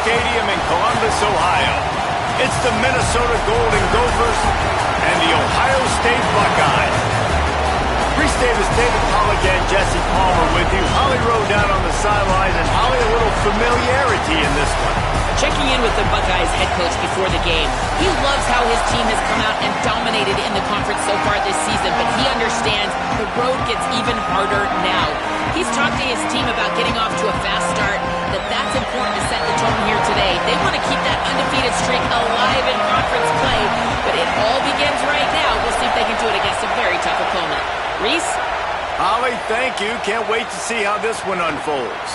Stadium in Columbus, Ohio. It's the Minnesota Golden Gophers and the Ohio State Buckeyes. Reese Davis, David Pollack, and Jesse Palmer with you. Holly Rowe down on the sideline, and Holly, a little familiarity in this one. Checking in with the Buckeyes head coach before the game. He loves how his team has come out and dominated in the conference so far this season, but he understands the road gets even harder now. He's talked to his team about getting off to a fast start, that's important to set the tone here today. They want to keep that undefeated streak alive in conference play, but it all begins right now. We'll see if they can do it against a very tough opponent. Reese? Holly, thank you. Can't wait to see how this one unfolds.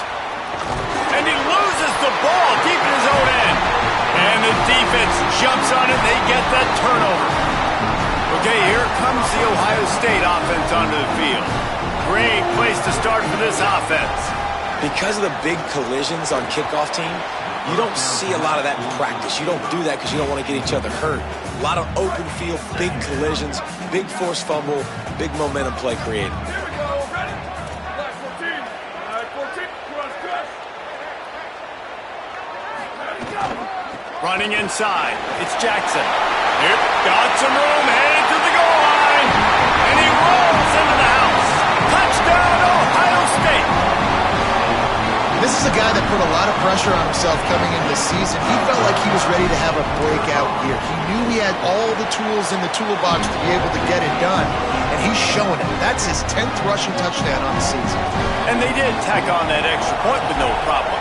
And he loses the ball deep in his own end. And the defense jumps on it. They get that turnover. Okay, here comes the Ohio State offense onto the field. Great place to start for this offense. Because of the big collisions on kickoff team, you don't see a lot of that in practice. You don't do that because you don't want to get each other hurt. A lot of open field, big collisions, big forced fumble, big momentum play created. Running inside, it's Jackson. Yep, got some room, headed to the goal line. And he rolls into the house. Touchdown, Ohio State. This is a guy that put a lot of pressure on himself coming into the season. He felt like he was ready to have a breakout year. He knew he had all the tools in the toolbox to be able to get it done, and he's showing it. That's his 10th rushing touchdown on the season. And they did tack on that extra point with no problem.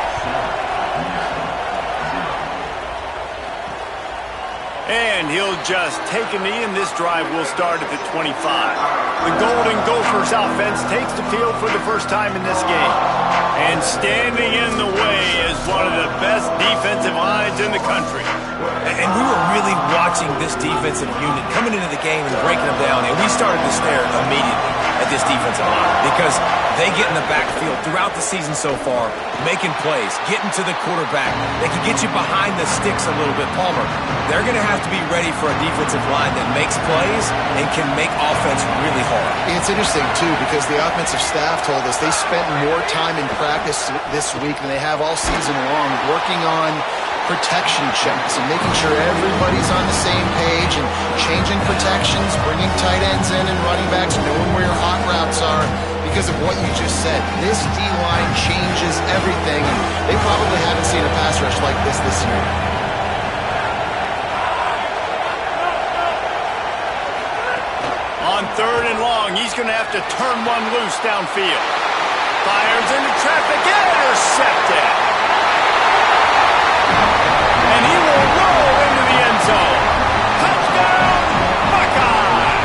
And he'll just take a knee, and this drive will start at the 25. The Golden Gophers offense takes the field for the first time in this game. And standing in the way is one of the best defensive lines in the country. And we were really watching this defensive unit coming into the game and breaking them down, and we started to stare immediately at this defensive line because they get in the backfield throughout the season so far, making plays, getting to the quarterback. They can get you behind the sticks a little bit. Palmer, they're going to have to be ready for a defensive line that makes plays and can make offense really hard. It's interesting, too, because the offensive staff told us they spent more time in practice this week than they have all season long working on protection checks and making sure everybody's on the same page and changing protections, bringing tight ends in and running backs, knowing where your hot routes are because of what you just said. This D-line changes everything, and they probably haven't seen a pass rush like this year. On 3rd and long, he's going to have to turn one loose downfield. Fires into traffic, intercepted. And he will roll into the end zone. Touchdown, Buckeye!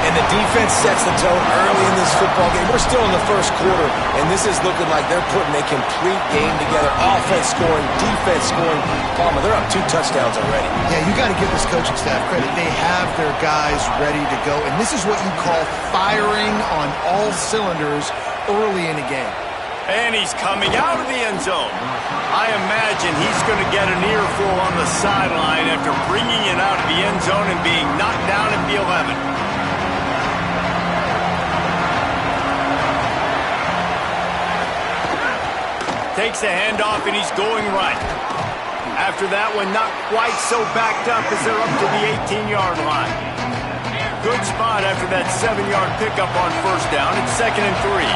And the defense sets the tone early in this football game. We're still in the first quarter, and this is looking like they're putting a complete game together. Offense scoring, defense scoring. Palmer, they're up 2 touchdowns already. Yeah, you got to give this coaching staff credit. They have their guys ready to go, and this is what you call firing on all cylinders early in a game. And he's coming out of the end zone. I imagine he's going to get an earful on the sideline after bringing it out of the end zone and being knocked down at the 11. Takes the handoff, and he's going right. After that one, not quite so backed up as they're up to the 18-yard line. Good spot after that 7-yard pickup on first down. It's 2nd and 3.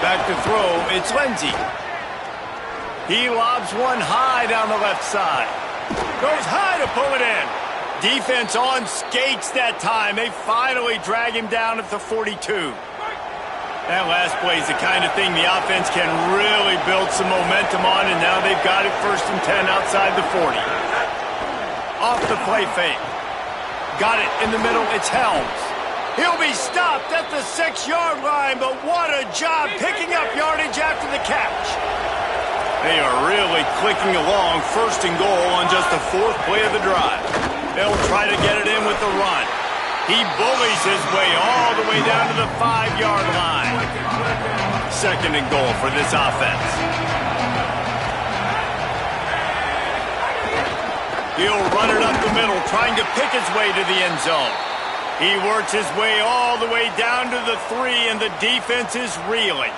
Back to throw, it's Lindsey. He lobs one high down the left side. Goes high to pull it in. Defense on skates that time. They finally drag him down at the 42. That last play is the kind of thing the offense can really build some momentum on, and now they've got it 1st and 10 outside the 40. Off the play fake. Got it in the middle, it's Helms. He'll be stopped at the 6-yard line, but what a job picking up yardage after the catch. They are really clicking along, 1st and goal on just the 4th play of the drive. They'll try to get it in with the run. He bullies his way all the way down to the 5-yard line. 2nd and goal for this offense. He'll run it up the middle, trying to pick his way to the end zone. He works his way all the way down to the 3, and the defense is reeling.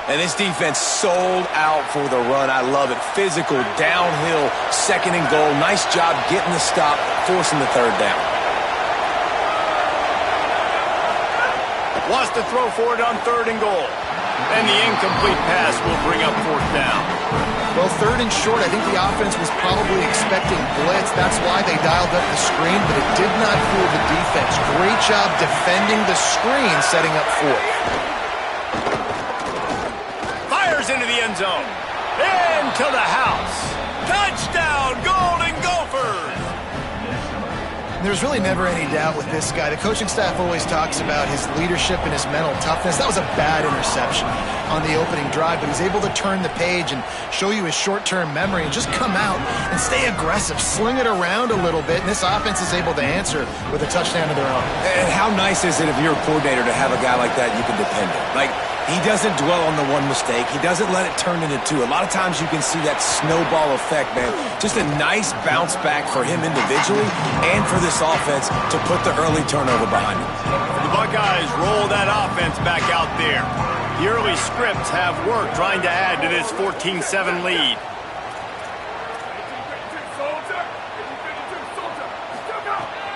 And this defense sold out for the run. I love it. Physical, downhill, second and goal. Nice job getting the stop, forcing the third down. Wants to throw for it on 3rd and goal. And the incomplete pass will bring up 4th down. Well, 3rd and short, I think the offense was probably expecting blitz. That's why they dialed up the screen, but it did not fool the defense. Great job defending the screen, setting up 4th. Into the end zone. Into the house. Touchdown, Golden Gophers! There's really never any doubt with this guy. The coaching staff always talks about his leadership and his mental toughness. That was a bad interception on the opening drive, but he's able to turn the page and show you his short-term memory and just come out and stay aggressive, sling it around a little bit, and this offense is able to answer with a touchdown of their own. And how nice is it if you're a coordinator to have a guy like that you can depend on? Like, he doesn't dwell on the one mistake. He doesn't let it turn into 2. A lot of times you can see that snowball effect, man. Just a nice bounce back for him individually and for this offense to put the early turnover behind him. The Buckeyes roll that offense back out there. The early scripts have worked trying to add to this 14-7 lead.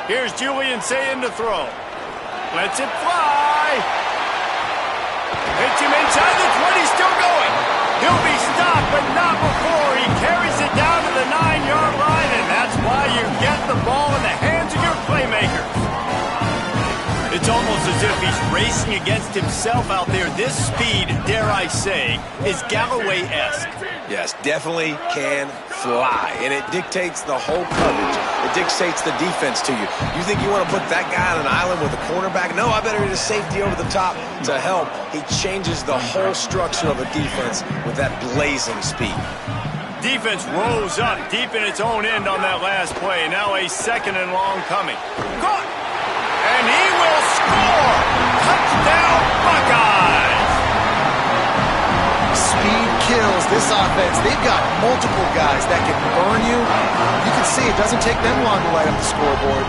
Here's Julian Sayin to throw. Lets it fly. Hits him inside the 20, still going. He'll be stopped, but not before he carries it down to the 9-yard line, and that's why you get the ball in the hands of your playmakers. It's almost as if he's racing against himself out there. This speed, dare I say, is Galloway-esque. Yes, definitely can fly, and it dictates the whole coverage. It dictates the defense to you. You think you want to put that guy on an island with a cornerback? No, I better get a safety over the top to help. He changes the whole structure of a defense with that blazing speed. Defense rose up deep in its own end on that last play. Now a 2nd and long coming. Caught! And he will score! Touchdown, Buckeyes! Speed kills this offense. They've got multiple guys that can burn you. You can see it doesn't take them long to light up the scoreboard.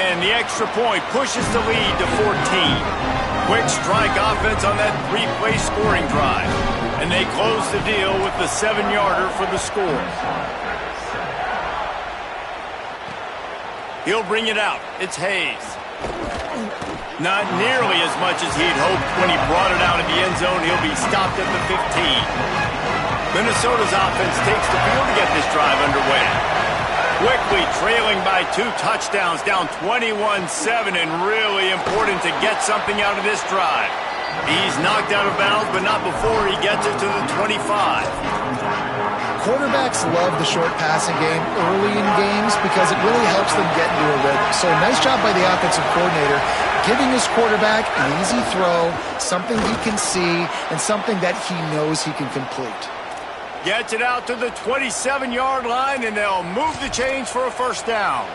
And the extra point pushes the lead to 14. Quick strike offense on that 3-play scoring drive. And they close the deal with the 7-yarder for the score. He'll bring it out. It's Hayes. Not nearly as much as he'd hoped when he brought it out of the end zone. He'll be stopped at the 15. Minnesota's offense takes the field to get this drive underway. Quickly trailing by 2 touchdowns, down 21-7, and really important to get something out of this drive. He's knocked out of bounds, but not before he gets it to the 25. Quarterbacks love the short passing game early in games because it really helps them get into a rhythm. So nice job by the offensive coordinator giving his quarterback an easy throw, something he can see, and something that he knows he can complete. Gets it out to the 27-yard line, and they'll move the chains for a 1st down.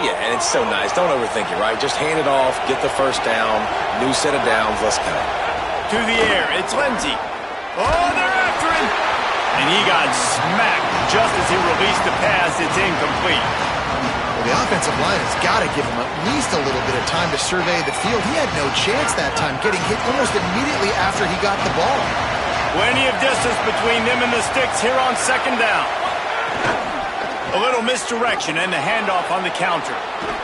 Yeah, and it's so nice. Don't overthink it, right? Just hand it off, get the 1st down, new set of downs, let's go. To the air, it's Lindsey. Oh, they're after him! And he got smacked just as he released the pass. It's incomplete. Well, the offensive line has got to give him at least a little bit of time to survey the field. He had no chance that time, getting hit almost immediately after he got the ball. Plenty of distance between them and the sticks here on 2nd down. A little misdirection and the handoff on the counter.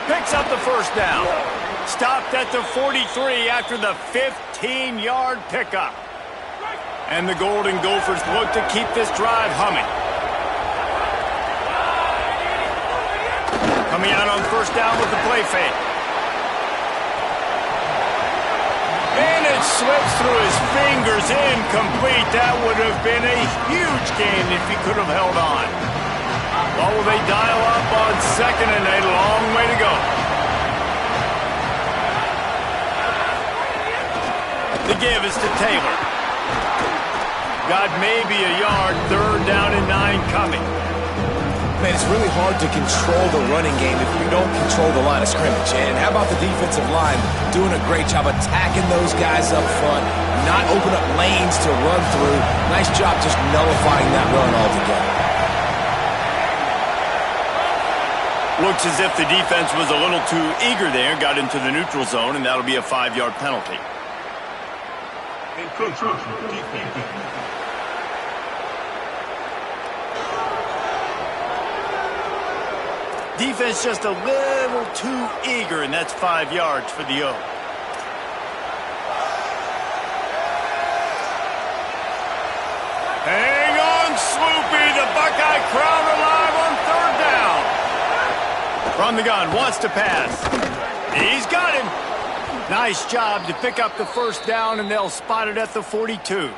Picks up the 1st down. Stopped at the 43 after the 15-yard pickup. And the Golden Gophers look to keep this drive humming. Coming out on 1st down with the play fake. And it slips through his fingers, incomplete. That would have been a huge gain if he could have held on. Well, will they dial up on 2nd and a long way to go? The give is to Taylor. Got maybe a yard, 3rd down and 9 coming. Man, it's really hard to control the running game if you don't control the line of scrimmage. And how about the defensive line doing a great job attacking those guys up front, not open up lanes to run through. Nice job just nullifying that run altogether. Looks as if the defense was a little too eager there, got into the neutral zone, and that'll be a 5-yard penalty. Defense just a little too eager, and that's 5 yards for the O. Hang on, Sloopy. The Buckeye crowd alive on 3rd down. From the gun, wants to pass. He's got him. Nice job to pick up the 1st down, and they'll spot it at the 42.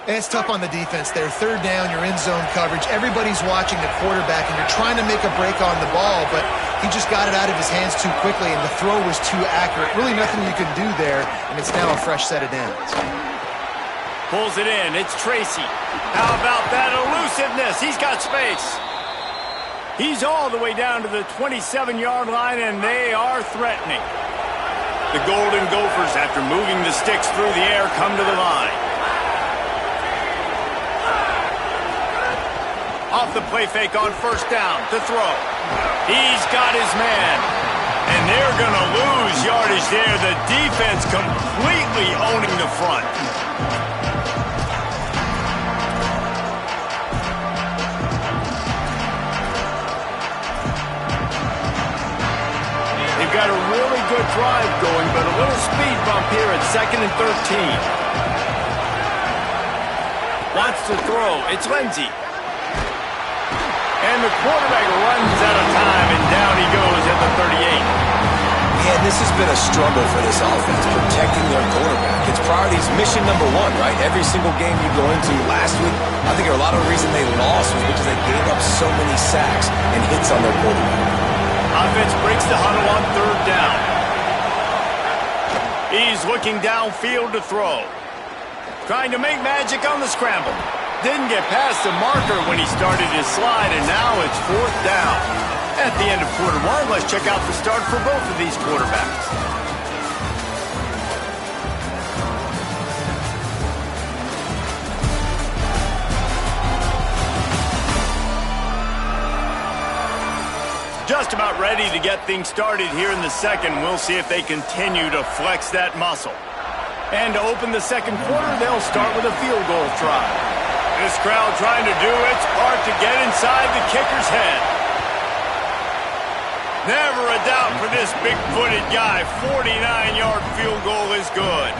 And it's tough on the defense there. 3rd down, you're in zone coverage. Everybody's watching the quarterback, and you're trying to make a break on the ball, but he just got it out of his hands too quickly, and the throw was too accurate. Really nothing you can do there, and it's now a fresh set of downs. Pulls it in. It's Tracy. How about that elusiveness? He's got space. He's all the way down to the 27-yard line, and they are threatening. The Golden Gophers, after moving the sticks through the air, come to the line. Off the play fake on 1st down to throw. He's got his man. And they're going to lose yardage there. The defense completely owning the front. They've got a really good drive going, but a little speed bump here at 2nd and 13. Wants to throw. It's Lindsey. And the quarterback runs out of time, and down he goes at the 38. Man, this has been a struggle for this offense, protecting their quarterback. It's priorities mission number 1, right? Every single game you go into last week, I think a lot of the reason they lost was because they gave up so many sacks and hits on their quarterback. Offense breaks the huddle on 3rd down. He's looking downfield to throw. Trying to make magic on the scramble. Didn't get past the marker when he started his slide, and now it's 4th down. At the end of quarter 1, let's check out the start for both of these quarterbacks. Just about ready to get things started here in the 2nd. We'll see if they continue to flex that muscle. And to open the 2nd quarter, they'll start with a field goal try. This crowd trying to do its part to get inside the kicker's head. Never a doubt for this big-footed guy. 49-yard field goal is good.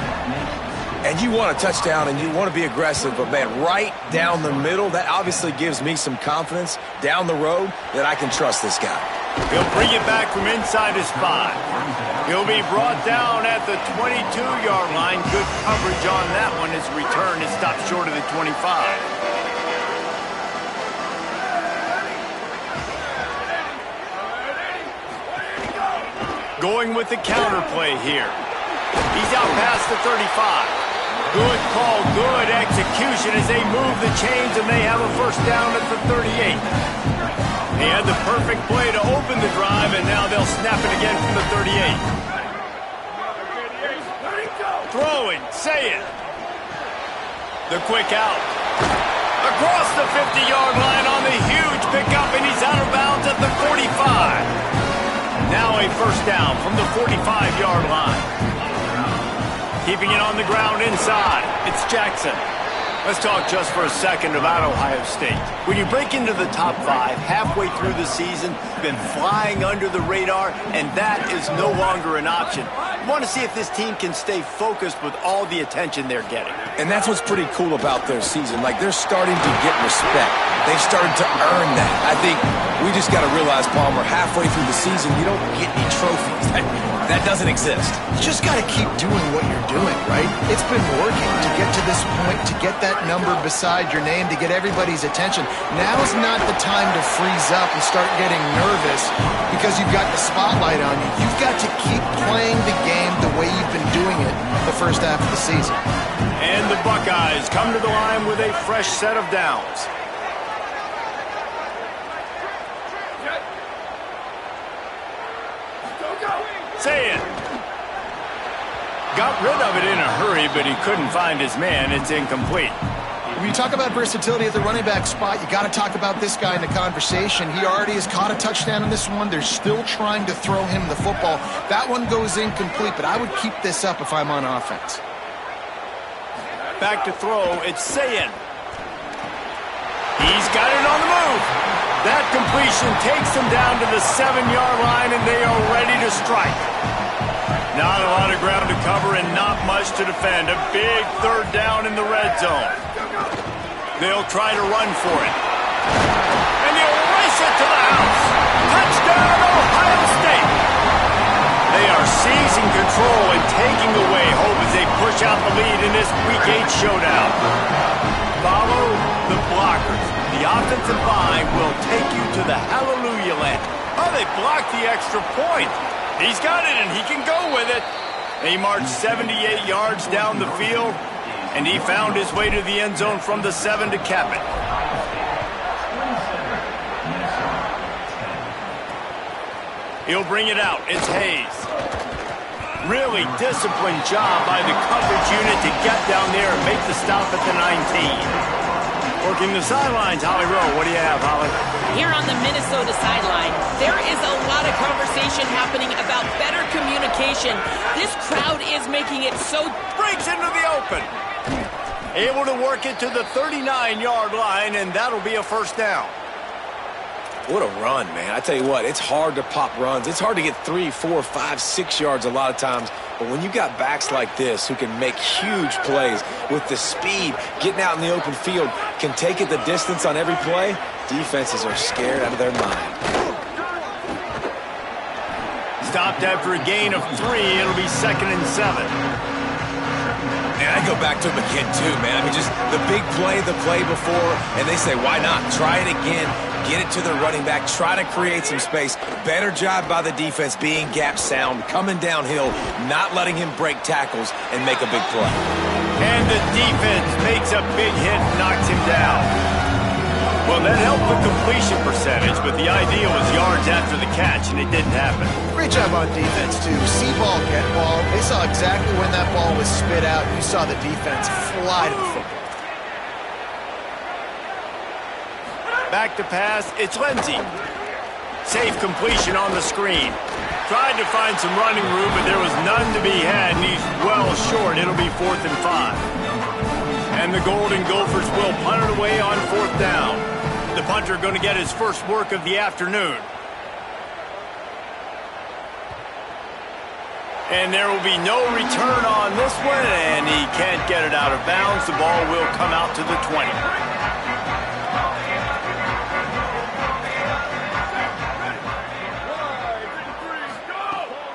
And you want a touchdown and you want to be aggressive, but man, right down the middle, that obviously gives me some confidence down the road that I can trust this guy. He'll bring it back from inside his 5. He'll be brought down at the 22-yard line. Good coverage on that one. His return is stopped short of the 25. Going with the counter play here. He's out past the 35. Good call, good execution as they move the chains, and they have a 1st down at the 38. He had the perfect play to open the drive, and now they'll snap it again from the 38. Throwing, say it. The quick out. Across the 50-yard line on the huge pickup, and he's out of bounds at the 45. Now a 1st down from the 45-yard line. Keeping it on the ground inside. It's Jackson. Let's talk just for a second about Ohio State. When you break into the top 5 halfway through the season, been flying under the radar, and that is no longer an option. You want to see if this team can stay focused with all the attention they're getting. And that's what's pretty cool about their season. Like, they're starting to get respect. They've started to earn that. I think we just got to realize, Palmer, halfway through the season, you don't get any trophies. That doesn't exist. You just got to keep doing what you're doing, right? It's been working to get to this point, to get that number beside your name, to get everybody's attention. Now's not the time to freeze up and start getting nervous because you've got the spotlight on you. You've got to keep playing the game the way you've been doing it the first half of the season. And the Buckeyes come to the line with a fresh set of downs. Say it. Got rid of it in a hurry, but he couldn't find his man. It's incomplete. When you talk about versatility at the running back spot, you got to talk about this guy in the conversation. He already has caught a touchdown in this one. They're still trying to throw him the football. That one goes incomplete, but I would keep this up if I'm on offense. Back to throw, it's Sayin. He's got it on the move. That completion takes them down to the 7-yard line, and they are ready to strike. Not a lot of ground to cover and not much to defend. A big third down in the red zone. They'll try to run for it. And they'll race it to the house. Touchdown, Ohio State. They are seizing control and taking away hope as they push out the lead in this Week 8 showdown. Follow the blockers. The offensive line will take you to the hallelujah land. Oh, they blocked the extra point. He's got it, and he can go with it. He marched 78 yards down the field, and he found his way to the end zone from the 7 to cap it. He'll bring it out. It's Hayes. Really disciplined job by the coverage unit to get down there and make the stop at the 19. Working the sidelines, Holly Rowe. What do you have, Holly? Here on the Minnesota sideline, there is a lot of conversation happening about better communication. This crowd is making it so... Breaks into the open. Able to work it to the 39-yard line, and that'll be a first down. What a run, man. I tell you what, it's hard to pop runs. It's hard to get 3, 4, 5, 6 yards a lot of times. But when you got backs like this who can make huge plays with the speed, getting out in the open field, can take it the distance on every play, defenses are scared out of their mind. Stopped after a gain of 3. It'll be 2nd and 7. Man, I go back to him again, too, man. I mean, just the big play, the play before, and they say, why not? Try it again. Get it to the running back. Try to create some space. Better job by the defense being gap sound, coming downhill, not letting him break tackles and make a big play. And the defense makes a big hit, knocks him down. Well, that helped the completion percentage, but the idea was yards after the catch, and it didn't happen. Great job on defense, too. See ball, get ball. They saw exactly when that ball was spit out. You saw the defense fly to the football. Back to pass, it's Lindsey. Safe completion on the screen. Tried to find some running room, but there was none to be had, and he's well short. It'll be 4th and 5. And the Golden Gophers will punt it away on 4th down. The punter going to get his first work of the afternoon. And there will be no return on this one, and he can't get it out of bounds. The ball will come out to the 20.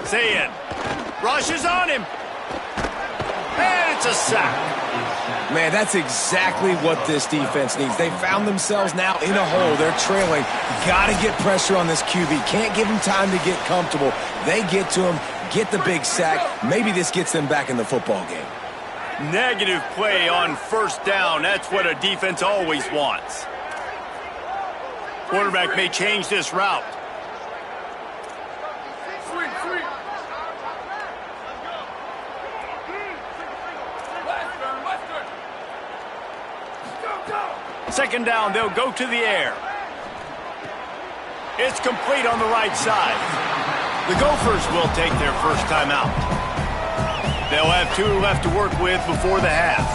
Sayin rushes on him. And it's a sack. Man, that's exactly what this defense needs. They found themselves now in a hole. They're trailing. Got to get pressure on this QB. Can't give him time to get comfortable. They get to him, get the big sack. Maybe this gets them back in the football game. Negative play on 1st down. That's what a defense always wants. Quarterback may change this route. Second down, they'll go to the air. It's complete on the right side. The Gophers will take their first time out. They'll have 2 left to work with before the half.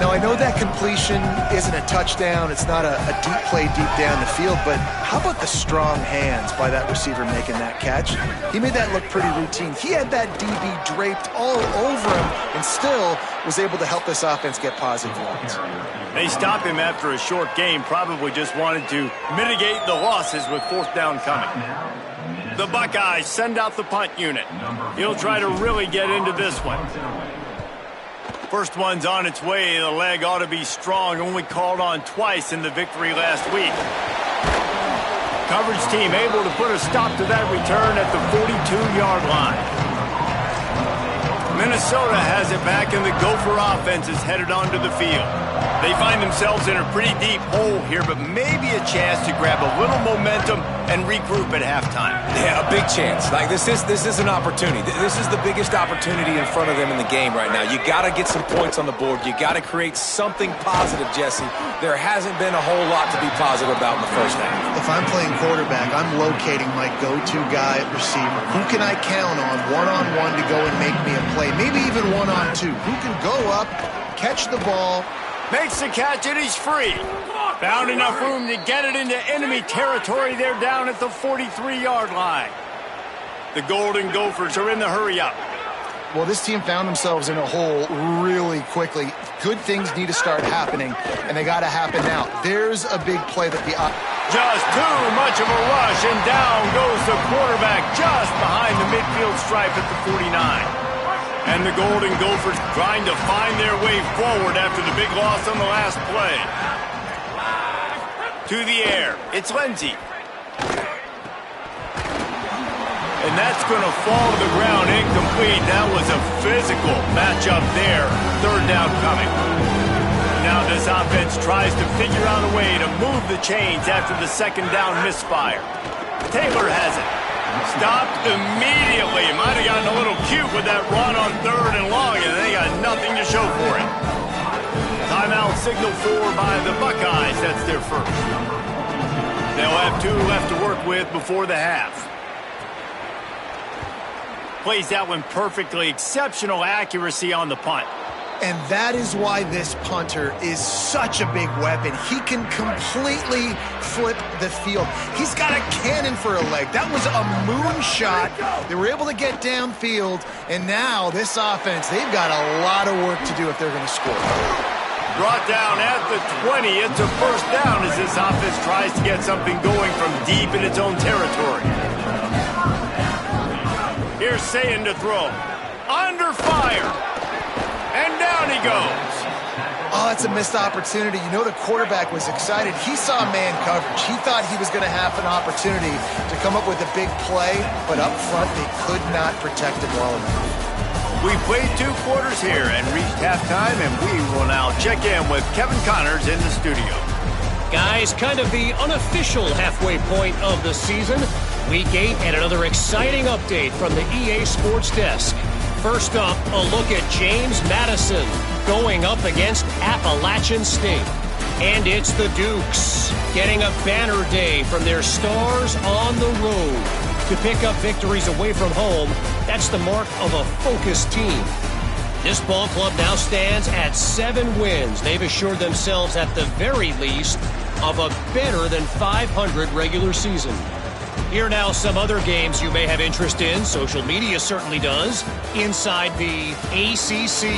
Now, I know that completion isn't a touchdown. It's not a deep play deep down the field, but how about the strong hands by that receiver making that catch? He made that look pretty routine. He had that DB draped all over him and still was able to help this offense get positive yards. They stopped him after a short game, probably just wanted to mitigate the losses with 4th down coming. The Buckeyes send out the punt unit. He'll try to really get into this one. First one's on its way. The leg ought to be strong. Only called on twice in the victory last week. Coverage team able to put a stop to that return at the 42-yard line. Minnesota has it back, and the Gopher offense is headed onto the field. They find themselves in a pretty deep hole here, but maybe a chance to grab a little momentum and regroup at halftime. Yeah, a big chance. Like, this is an opportunity. This is the biggest opportunity in front of them in the game right now. You got to get some points on the board. You got to create something positive, Jesse. There hasn't been a whole lot to be positive about in the first half. If I'm playing quarterback, I'm locating my go-to guy at receiver. Who can I count on one-on-one to go and make me a play? Maybe even one-on-two. Who can go up, catch the ball, makes the catch, and he's free. Found enough room to get it into enemy territory. They're down at the 43-yard line. The Golden Gophers are in the hurry-up. Well, this team found themselves in a hole really quickly. Good things need to start happening, and they got to happen now. There's a big play that the... Just too much of a rush, and down goes the quarterback just behind the midfield stripe at the 49. And the Golden Gophers trying to find their way forward after the big loss on the last play. To the air, it's Lindsey. And that's going to fall to the ground incomplete. That was a physical matchup there. Third down coming. Now this offense tries to figure out a way to move the chains after the second down misfire. Taylor has it. Stopped immediately. Might have gotten a little cute with that run on third and long, and they got nothing to show for it. Timeout signaled for by the Buckeyes. That's their first. They'll have 2 left to work with before the half. Plays that one perfectly. Exceptional accuracy on the punt. And that is why this punter is such a big weapon. He can completely flip the field. He's got a cannon for a leg. That was a moonshot. They were able to get downfield, and now this offense, they've got a lot of work to do if they're going to score. Brought down at the 20. It's a first down as this offense tries to get something going from deep in its own territory. Here's Sayin to throw. Under fire. And down he goes. Oh, that's a missed opportunity. You know the quarterback was excited. He saw man coverage. He thought he was going to have an opportunity to come up with a big play, but up front they could not protect him well enough. We played 2 quarters here and reached halftime, and we will now check in with Kevin Connors in the studio. Guys, kind of the unofficial halfway point of the season. Week 8 and another exciting update from the EA Sports Desk. First up, a look at James Madison going up against Appalachian State. And it's the Dukes getting a banner day from their stars on the road. To pick up victories away from home, that's the mark of a focused team. This ball club now stands at 7 wins. They've assured themselves at the very least of a better than 500 regular season. Here now some other games you may have interest in. Social media certainly does. Inside the ACC.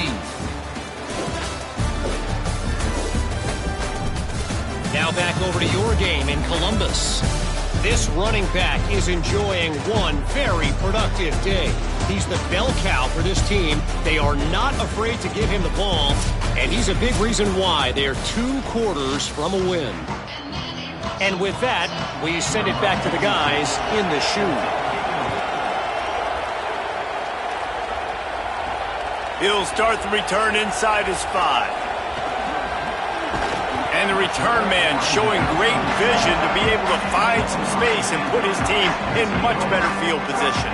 Now back over to your game in Columbus. This running back is enjoying one very productive day. He's the bell cow for this team. They are not afraid to give him the ball, and he's a big reason why they're 2 quarters from a win. And with that, we send it back to the guys in the shoe. He'll start the return inside his 5. And the return man showing great vision to be able to find some space and put his team in much better field position.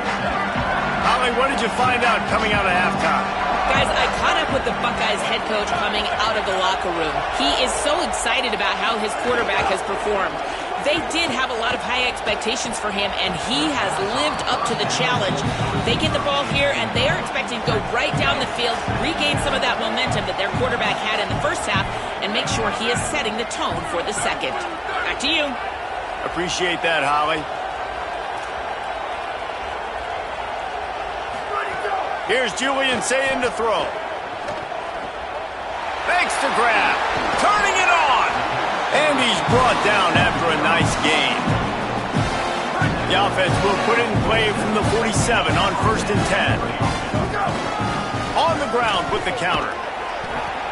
Holly, what did you find out coming out of halftime? Guys, I caught up with the Buckeyes head coach coming out of the locker room. He is so excited about how his quarterback has performed. They did have a lot of high expectations for him, and he has lived up to the challenge. They get the ball here, and they are expecting to go right down the field, regain some of that momentum that their quarterback had in the first half, and make sure he is setting the tone for the second. Back to you. Appreciate that, Holly. Here's Julian Sayin to throw. Fakes to grab. Turning it on. And he's brought down after a nice gain. The offense will put it in play from the 47 on 1st and 10. On the ground with the counter.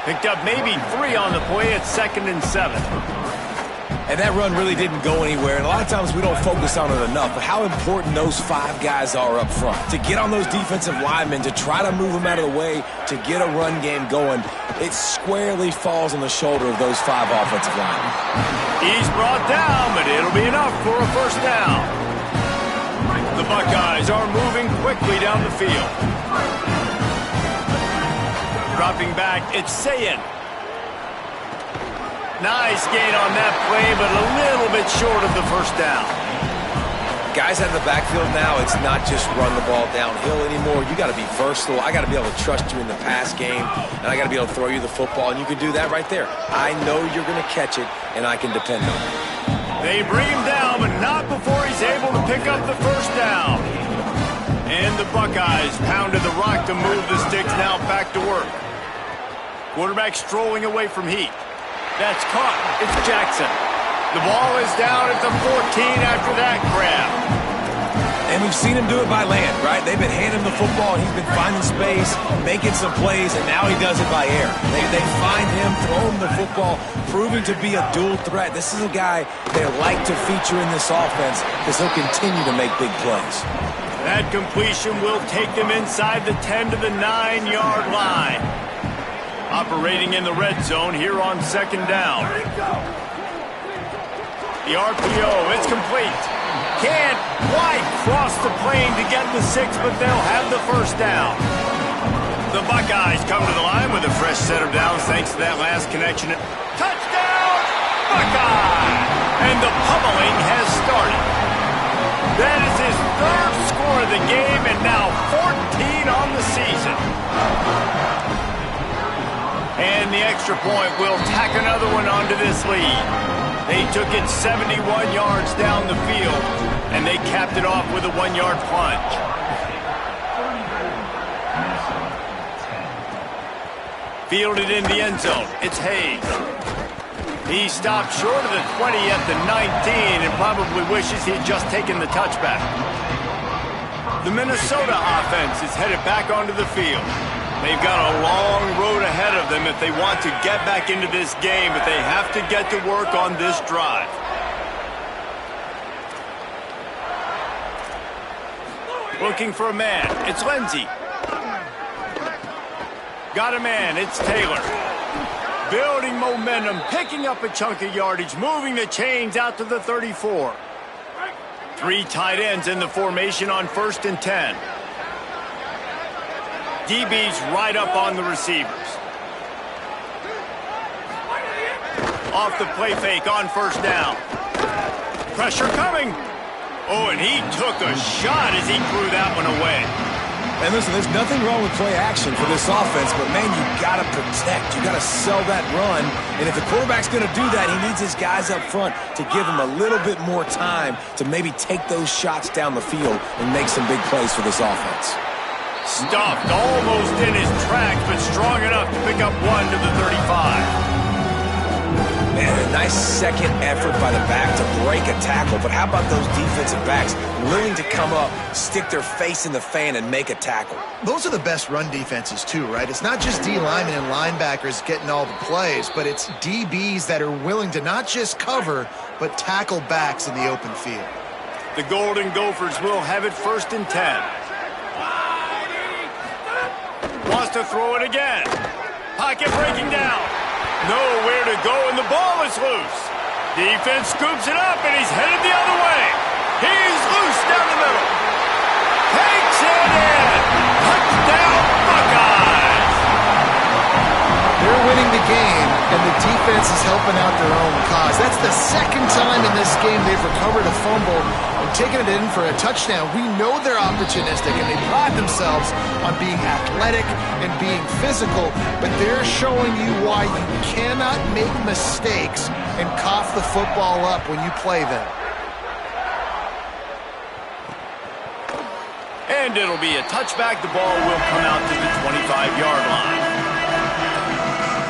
Picked up maybe 3 on the play at 2nd and 7. And that run really didn't go anywhere. And a lot of times we don't focus on it enough, but how important those 5 guys are up front. To get on those defensive linemen, to try to move them out of the way, to get a run game going. it squarely falls on the shoulder of those 5 offensive linemen. He's brought down, but it'll be enough for a first down. The Buckeyes are moving quickly down the field. Dropping back, it's Sayin. Nice gain on that play, but a little bit short of the first down. Guys out of the backfield now, it's not just run the ball downhill anymore. You got to be versatile. I got to be able to trust you in the pass game, and I got to be able to throw you the football, and you can do that right there. I know you're going to catch it, and I can depend on it. They bring him down, but not before he's able to pick up the first down. And the Buckeyes pounded the rock to move the sticks now back to work. Quarterback strolling away from Heath. That's caught. It's Jackson. The ball is down at the 14 after that grab. And we've seen him do it by land, right? They've been handing him the football, and he's been finding space, making some plays, and now he does it by air. They find him, throw him the football, proving to be a dual threat. This is a guy they like to feature in this offense because he'll continue to make big plays. That completion will take them inside the 10 to the 9-yard line. Operating in the red zone here on second down. The RPO, it's complete. Can't quite cross the plane to get the 6, but they'll have the first down. The Buckeyes come to the line with a fresh set of downs thanks to that last connection. Touchdown, Buckeye! And the pummeling has started. That is his 3rd score of the game and now 14 on the season. And the extra point will tack another one onto this lead. They took it 71 yards down the field, and they capped it off with a 1-yard plunge. Fielded in the end zone. It's Hayes. He stopped short of the 20 at the 19 and probably wishes he had just taken the touchback. The Minnesota offense is headed back onto the field. They've got a long road ahead of them if they want to get back into this game, but they have to get to work on this drive. Looking for a man. It's Lindsey. Got a man. It's Taylor. Building momentum, picking up a chunk of yardage, moving the chains out to the 34. 3 tight ends in the formation on 1st and 10. DB's right up on the receivers. Off the play fake on 1st down. Pressure coming. Oh, and he took a shot as he threw that one away. And listen, there's nothing wrong with play action for this offense, but man, you got to protect. You got to sell that run. And if the quarterback's going to do that, he needs his guys up front to give him a little bit more time to maybe take those shots down the field and make some big plays for this offense. Stuffed almost in his tracks, but strong enough to pick up 1 to the 35. Man, a nice second effort by the back to break a tackle. But how about those defensive backs willing to come up, stick their face in the fan, and make a tackle? Those are the best run defenses, too, right? It's not just D linemen and linebackers getting all the plays, but it's DBs that are willing to not just cover, but tackle backs in the open field. The Golden Gophers will have it 1st and 10. Wants to throw it again. Pocket breaking down. Nowhere to go, and the ball is loose. Defense scoops it up, and he's headed the other way. He's loose down the middle. Takes it in. Touchdown, Buckeyes. They're winning the game, and the defense is helping out their own cause. That's the 2nd time in this game they've recovered a fumble and taken it in for a touchdown. We know they're opportunistic, and they pride themselves on being athletic and being physical, but they're showing you why you cannot make mistakes and cough the football up when you play them. And it'll be a touchback. The ball will come out to the 25-yard line.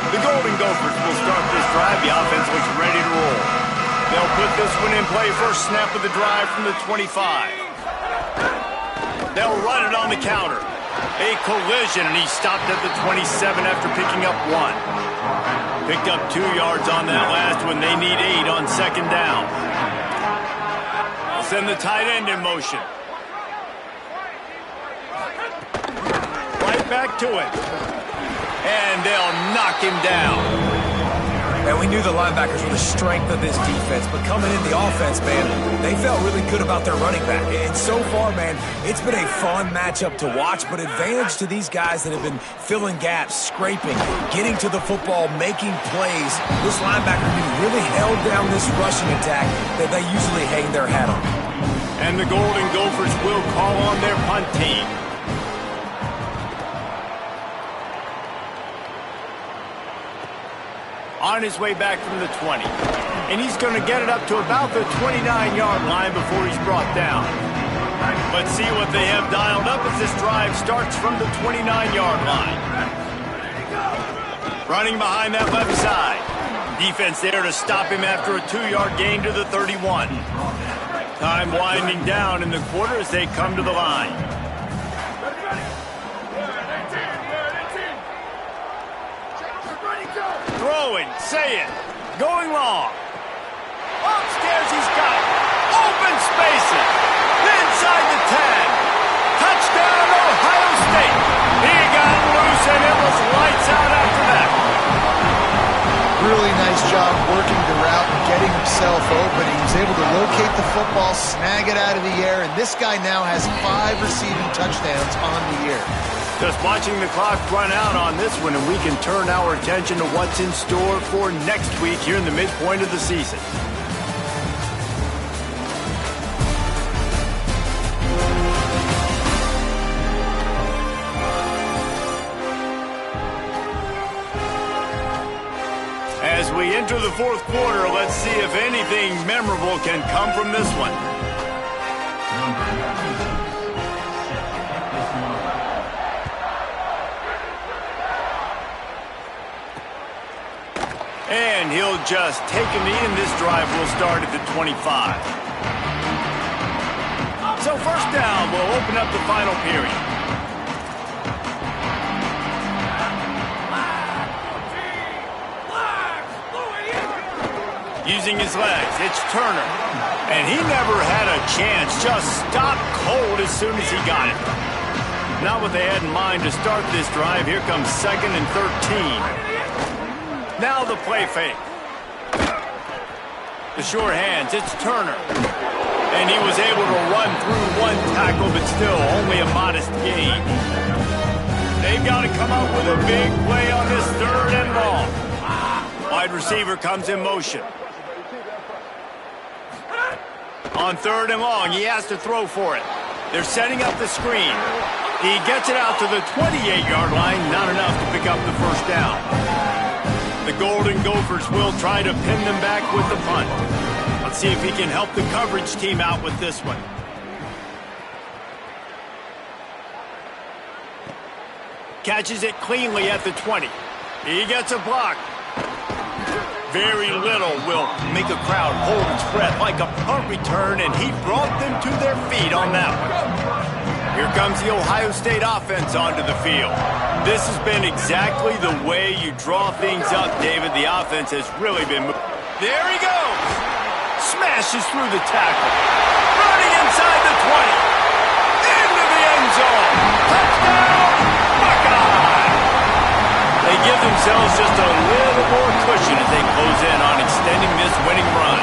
The Golden Gophers will start this drive. The offense looks ready to roll. They'll put this one in play. First snap of the drive from the 25. They'll run it on the counter. A collision, and he stopped at the 27 after picking up 1. Picked up 2 yards on that last one. They need 8 on 2nd down. They'll send the tight end in motion. Right back to it. And they'll knock him down. And we knew the linebackers were the strength of this defense, but coming in the offense, man, they felt really good about their running back. And so far, man, it's been a fun matchup to watch, but advantage to these guys that have been filling gaps, scraping, getting to the football, making plays. This linebacker unit really held down this rushing attack that they usually hang their hat on. And the Golden Gophers will call on their punt team. On his way back from the 20. And he's going to get it up to about the 29-yard line before he's brought down. Let's see what they have dialed up as this drive starts from the 29-yard line. Running behind that left side. Defense there to stop him after a 2-yard gain to the 31. Time winding down in the quarter as they come to the line. Throwing, say it, going long. Upstairs he's got it. Open spaces. Inside the 10. Touchdown, Ohio State. He got loose and it was lights out after that. Really nice job working the route and getting himself open. He was able to locate the football, snag it out of the air, and this guy now has 5 receiving touchdowns on the year. Just watching the clock run out on this one, and we can turn our attention to what's in store for next week here in the midpoint of the season. As we enter the fourth quarter, let's see if anything memorable can come from this one. And he'll just take a knee, and this drive will start at the 25. So first down will open up the final period. Using his legs, it's Turner. And he never had a chance, just stopped cold as soon as he got it. Not what they had in mind to start this drive. Here comes 2nd and 13. Now the play fake. The sure hands, it's Turner. And he was able to run through one tackle, but still only a modest gain. They've got to come up with a big play on this 3rd and long. Wide receiver comes in motion. On 3rd and long, he has to throw for it. They're setting up the screen. He gets it out to the 28-yard line, not enough to pick up the first down. The Golden Gophers will try to pin them back with the punt. Let's see if he can help the coverage team out with this one. Catches it cleanly at the 20. He gets a block. Very little will make a crowd hold its breath like a punt return, and he brought them to their feet on that one. Here comes the Ohio State offense onto the field. This has been exactly the way you draw things up, David. The offense has really been moving. There he goes. Smashes through the tackle. Running inside the 20. Into the end zone. Touchdown, Buckeye! They give themselves just a little more cushion as they close in on extending this winning run.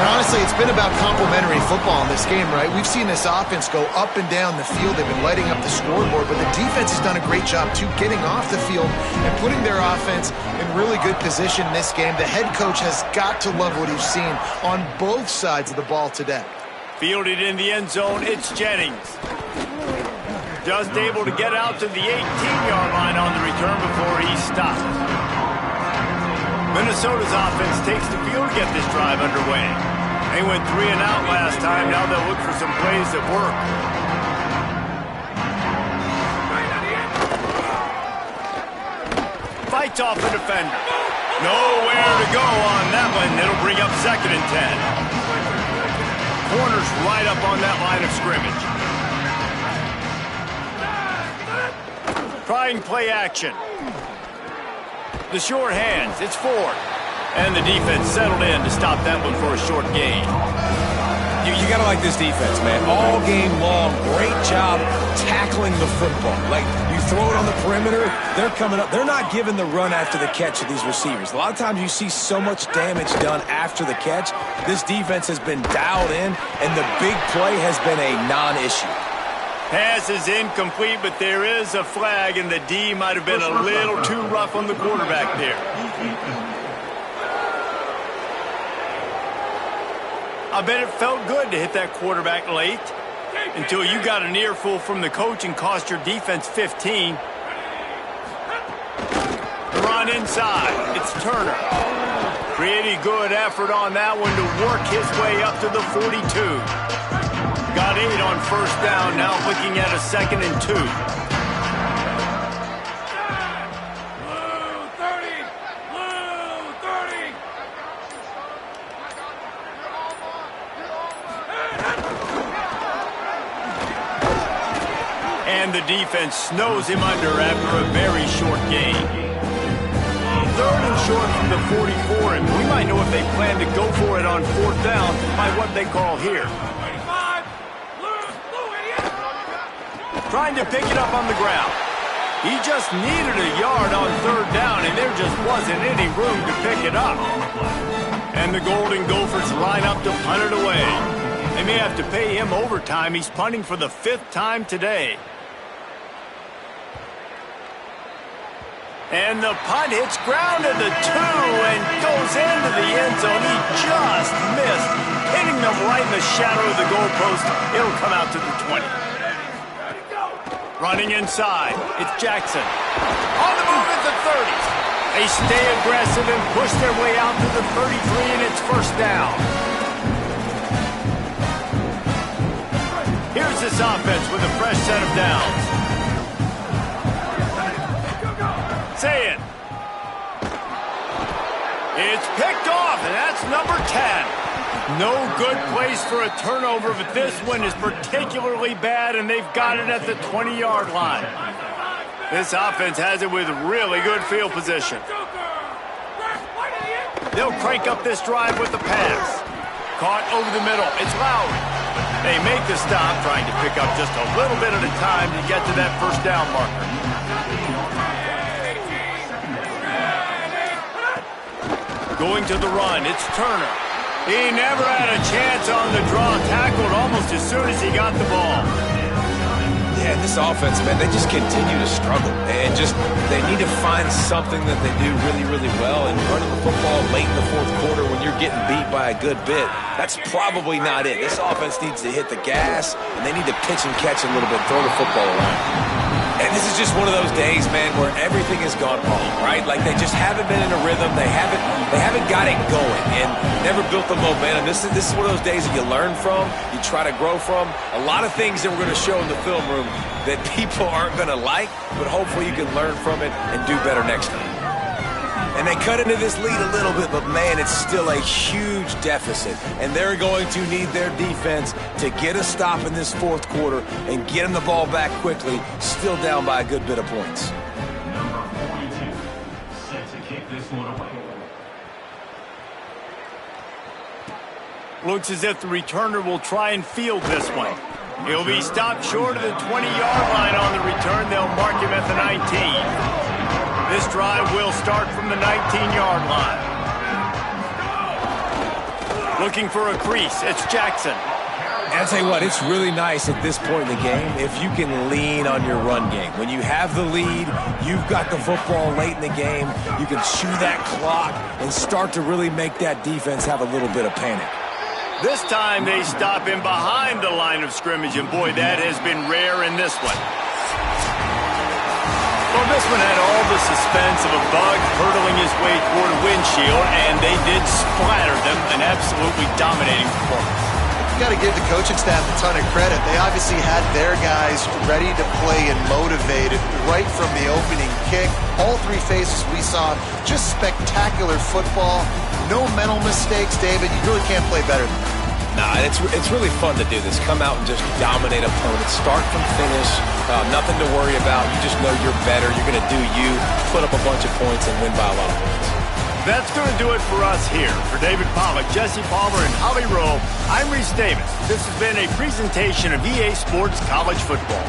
And honestly, it's been about complementary football in this game, right? We've seen this offense go up and down the field. They've been lighting up the scoreboard, but the defense has done a great job, too, getting off the field and putting their offense in really good position in this game. The head coach has got to love what he's seen on both sides of the ball today. Fielded in the end zone, it's Jennings. Just able to get out to the 18-yard line on the return before he stops. Minnesota's offense takes the field to get this drive underway. They went 3 and out last time. Now they'll look for some plays that work. Fights off the defender. Nowhere to go on that one. It'll bring up 2nd and 10. Corner's right up on that line of scrimmage. Trying play action. The short hands, it's Ford. And the defense settled in to stop that one for a short gain. You got to like this defense, man. All game long, great job tackling the football. Like, you throw it on the perimeter, they're coming up. They're not giving the run after the catch to these receivers. A lot of times you see so much damage done after the catch. This defense has been dialed in, and the big play has been a non-issue. Pass is incomplete, but there is a flag, and the D might have been a little too rough on the quarterback there. I bet it felt good to hit that quarterback late until you got an earful from the coach and cost your defense 15. The run inside. It's Turner. Pretty good effort on that one to work his way up to the 42. Got 8 on first down, now looking at a 2nd and 2. And the defense snows him under after a very short gain. 3rd and short from the 44, and we might know if they plan to go for it on 4th down by what they call here. Trying to pick it up on the ground. He just needed a yard on 3rd down, and there just wasn't any room to pick it up. And the Golden Gophers line up to punt it away. They may have to pay him overtime. He's punting for the 5th time today. And the punt hits ground at the 2 and goes into the end zone. He just missed, hitting them right in the shadow of the goalpost. It'll come out to the 20. Running inside, it's Jackson. On the move at the 30s. They stay aggressive and push their way out to the 33, and it's 1st down. Here's this offense with a fresh set of downs. Say it. It's picked off, and that's number 10. No good place for a turnover, but this one is particularly bad, and they've got it at the 20-yard line. This offense has it with really good field position. They'll crank up this drive with the pass. Caught over the middle. It's Lowry. They make the stop, trying to pick up just a little bit at a time to get to that 1st down marker. Going to the run, it's Turner. He never had a chance on the draw, tackled almost as soon as he got the ball. Yeah, this offense, man, they just continue to struggle. And they need to find something that they do really, really well. And running the football late in the 4th quarter when you're getting beat by a good bit, that's probably not it. This offense needs to hit the gas, and they need to pitch and catch a little bit, throw the football around. And this is just one of those days, man, where everything has gone wrong, right? Like, they just haven't been in a rhythm. They haven't got it going and never built the momentum. This is one of those days that you learn from, you try to grow from. A lot of things that we're going to show in the film room that people aren't going to like, but hopefully you can learn from it and do better next time. And they cut into this lead a little bit, but, man, it's still a huge deficit. And they're going to need their defense to get a stop in this 4th quarter and get them the ball back quickly, still down by a good bit of points. Number 42, set to kick this one away. Looks as if the returner will try and field this one. He'll be stopped short of the 20-yard line on the return. They'll mark him at the 19. This drive will start from the 19-yard line. Looking for a crease. It's Jackson. And I'll tell you what, it's really nice at this point in the game if you can lean on your run game. When you have the lead, you've got the football late in the game, you can chew that clock and start to really make that defense have a little bit of panic. This time they stop him behind the line of scrimmage, and boy, that has been rare in this one. Well, this one had all the suspense of a bug hurtling his way toward a windshield, and they did splatter them, an absolutely dominating performance. You got to give the coaching staff a ton of credit. They obviously had their guys ready to play and motivated right from the opening kick. All 3 phases we saw, just spectacular football. No mental mistakes, David. You really can't play better than that. Nah, it's really fun to do this. Come out and just dominate opponents. Start from finish. Nothing to worry about. You just know you're better. You're going to do you, put up a bunch of points, and win by a lot of points. That's going to do it for us here. For David Pollack, Jesse Palmer, and Holly Rowe, I'm Reese Davis. This has been a presentation of EA Sports College Football.